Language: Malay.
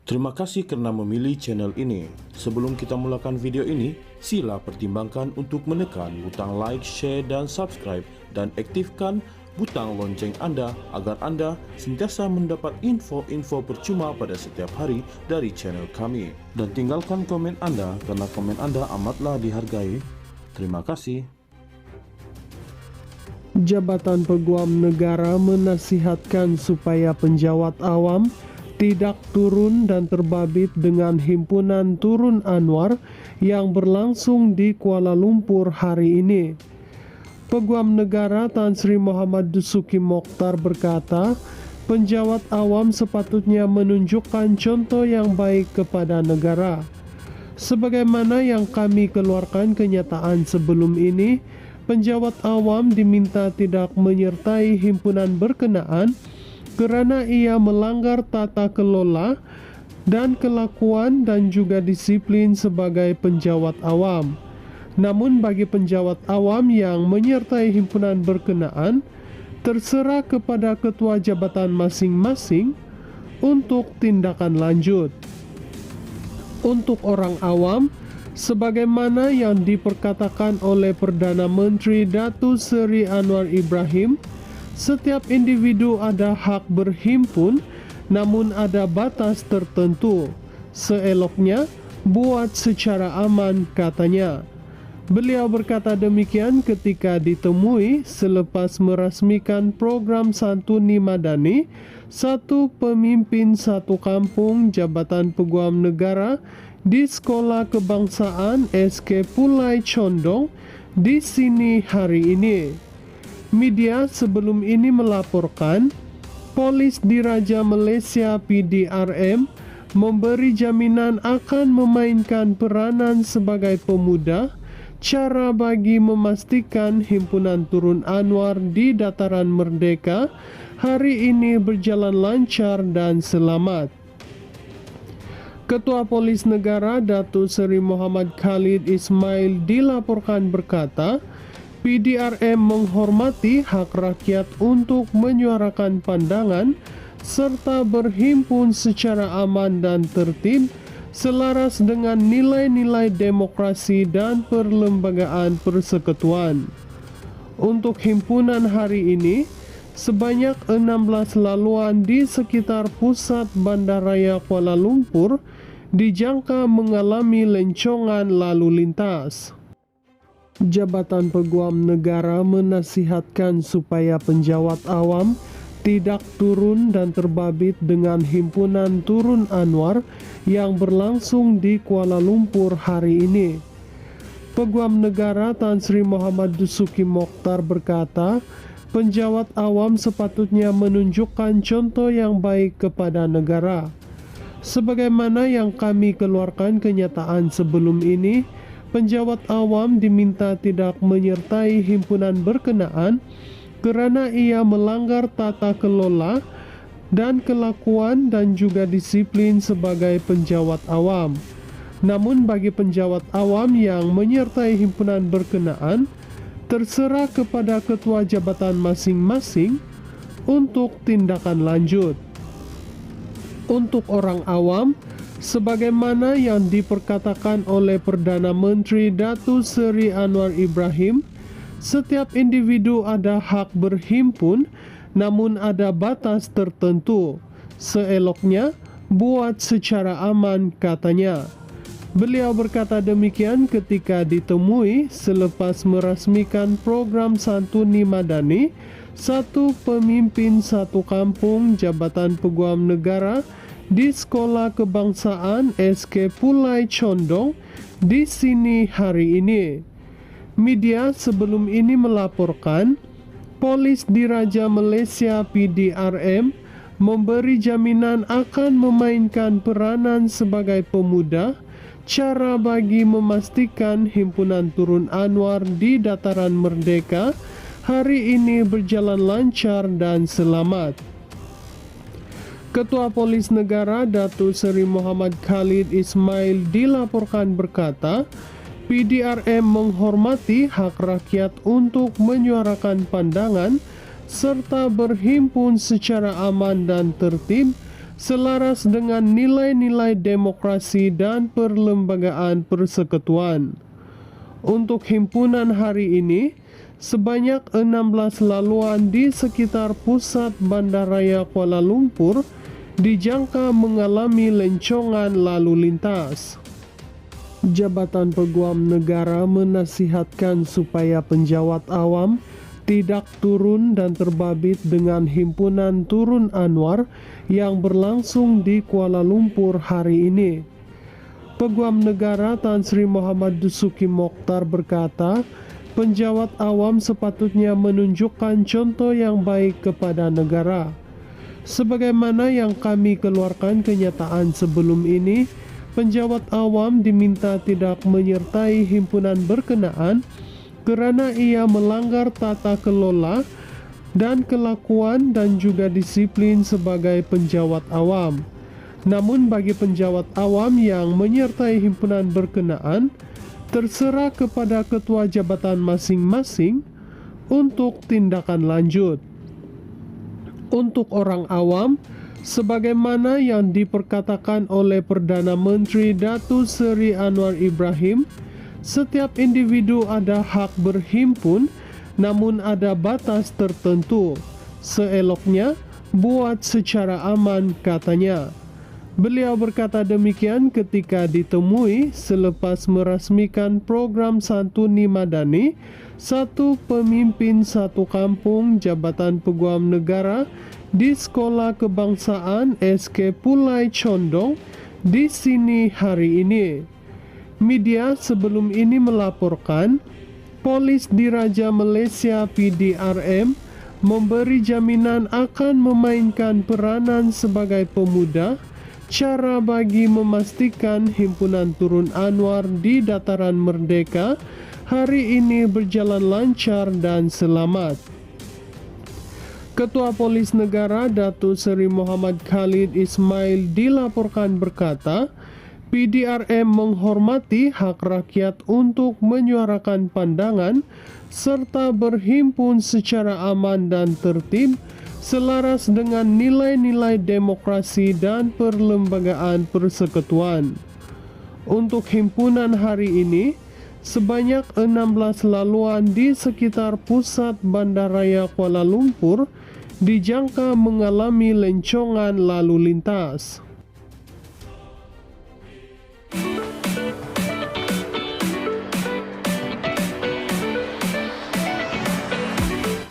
Terima kasih karena memilih channel ini. Sebelum kita mulakan video ini, sila pertimbangkan untuk menekan butang like, share, dan subscribe, dan aktifkan butang lonceng Anda agar Anda sentiasa mendapat info-info percuma pada setiap hari dari channel kami. Dan tinggalkan komen Anda karena komen Anda amatlah dihargai. Terima kasih. Jabatan Peguam Negara menasihatkan supaya penjawat awam tidak turun dan terbabit dengan himpunan Turun Anwar yang berlangsung di Kuala Lumpur hari ini. Peguam Negara Tan Sri Muhammad Dusuki Mokhtar berkata, penjawat awam sepatutnya menunjukkan contoh yang baik kepada negara. Sebagaimana yang kami keluarkan kenyataan sebelum ini, penjawat awam diminta tidak menyertai himpunan berkenaan kerana ia melanggar tata kelola dan kelakuan dan juga disiplin sebagai penjawat awam. Namun bagi penjawat awam yang menyertai himpunan berkenaan, terserah kepada ketua jabatan masing-masing untuk tindakan lanjut. Untuk orang awam, sebagaimana yang diperkatakan oleh Perdana Menteri Datuk Seri Anwar Ibrahim, setiap individu ada hak berhimpun, namun ada batas tertentu. Seeloknya, buat secara aman, katanya. Beliau berkata demikian ketika ditemui selepas merasmikan program Santuni Madani, satu pemimpin satu kampung Jabatan Peguam Negara di Sekolah Kebangsaan SK Pulai Condong di sini hari ini. Media sebelum ini melaporkan, Polis Diraja Malaysia PDRM memberi jaminan akan memainkan peranan sebagai pemudah cara bagi memastikan himpunan Turun Anwar di Dataran Merdeka hari ini berjalan lancar dan selamat. Ketua Polis Negara Datuk Seri Muhammad Khalid Ismail dilaporkan berkata, PDRM menghormati hak rakyat untuk menyuarakan pandangan serta berhimpun secara aman dan tertib selaras dengan nilai-nilai demokrasi dan perlembagaan persekutuan. Untuk himpunan hari ini, sebanyak 16 laluan di sekitar pusat bandaraya Kuala Lumpur dijangka mengalami lencongan lalu lintas. Jabatan Peguam Negara menasihatkan supaya penjawat awam tidak turun dan terbabit dengan himpunan Turun Anwar yang berlangsung di Kuala Lumpur hari ini. Peguam Negara Tan Sri Muhammad Dusuki Mokhtar berkata, penjawat awam sepatutnya menunjukkan contoh yang baik kepada negara. Sebagaimana yang kami keluarkan kenyataan sebelum ini, penjawat awam diminta tidak menyertai himpunan berkenaan kerana ia melanggar tata kelola dan kelakuan dan juga disiplin sebagai penjawat awam. Namun bagi penjawat awam yang menyertai himpunan berkenaan, terserah kepada ketua jabatan masing-masing untuk tindakan lanjut. Untuk orang awam, sebagaimana yang diperkatakan oleh Perdana Menteri Datuk Seri Anwar Ibrahim, setiap individu ada hak berhimpun, namun ada batas tertentu. Seeloknya, buat secara aman, katanya. Beliau berkata demikian ketika ditemui selepas merasmikan program Santuni Madani, satu pemimpin satu kampung Jabatan Peguam Negara di Sekolah Kebangsaan SK Pulai Condong di sini hari ini. Media sebelum ini melaporkan, Polis Diraja Malaysia PDRM memberi jaminan akan memainkan peranan sebagai pemudah cara bagi memastikan himpunan Turun Anwar di Dataran Merdeka hari ini berjalan lancar dan selamat. Ketua Polis Negara Datuk Seri Muhammad Khalid Ismail dilaporkan berkata, PDRM menghormati hak rakyat untuk menyuarakan pandangan serta berhimpun secara aman dan tertib selaras dengan nilai-nilai demokrasi dan perlembagaan persekutuan. Untuk himpunan hari ini, sebanyak 16 laluan di sekitar pusat Bandaraya Kuala Lumpur dijangka mengalami lencongan lalu lintas. Jabatan Peguam Negara menasihatkan supaya penjawat awam tidak turun dan terbabit dengan himpunan Turun Anwar yang berlangsung di Kuala Lumpur hari ini. Peguam Negara Tan Sri Muhammad Dusuki Mokhtar berkata, penjawat awam sepatutnya menunjukkan contoh yang baik kepada negara. Sebagaimana yang kami keluarkan kenyataan sebelum ini, penjawat awam diminta tidak menyertai himpunan berkenaan kerana ia melanggar tata kelola dan kelakuan dan juga disiplin sebagai penjawat awam. Namun bagi penjawat awam yang menyertai himpunan berkenaan, terserah kepada ketua jabatan masing-masing untuk tindakan lanjut. Untuk orang awam, sebagaimana yang diperkatakan oleh Perdana Menteri Datuk Seri Anwar Ibrahim, setiap individu ada hak berhimpun, namun ada batas tertentu. Seeloknya, buat secara aman, katanya. Beliau berkata demikian ketika ditemui selepas merasmikan program Santuni Madani, satu pemimpin satu kampung Jabatan Peguam Negara di Sekolah Kebangsaan SK Pulai Condong di sini hari ini. Media sebelum ini melaporkan, Polis Diraja Malaysia PDRM memberi jaminan akan memainkan peranan sebagai pemuda cara bagi memastikan himpunan Turun Anwar di Dataran Merdeka hari ini berjalan lancar dan selamat. Ketua Polis Negara Datuk Seri Muhammad Khalid Ismail dilaporkan berkata, PDRM menghormati hak rakyat untuk menyuarakan pandangan serta berhimpun secara aman dan tertib selaras dengan nilai-nilai demokrasi dan perlembagaan persekutuan. Untuk himpunan hari ini, sebanyak 16 laluan di sekitar pusat Bandaraya Kuala Lumpur dijangka mengalami lencongan lalu lintas.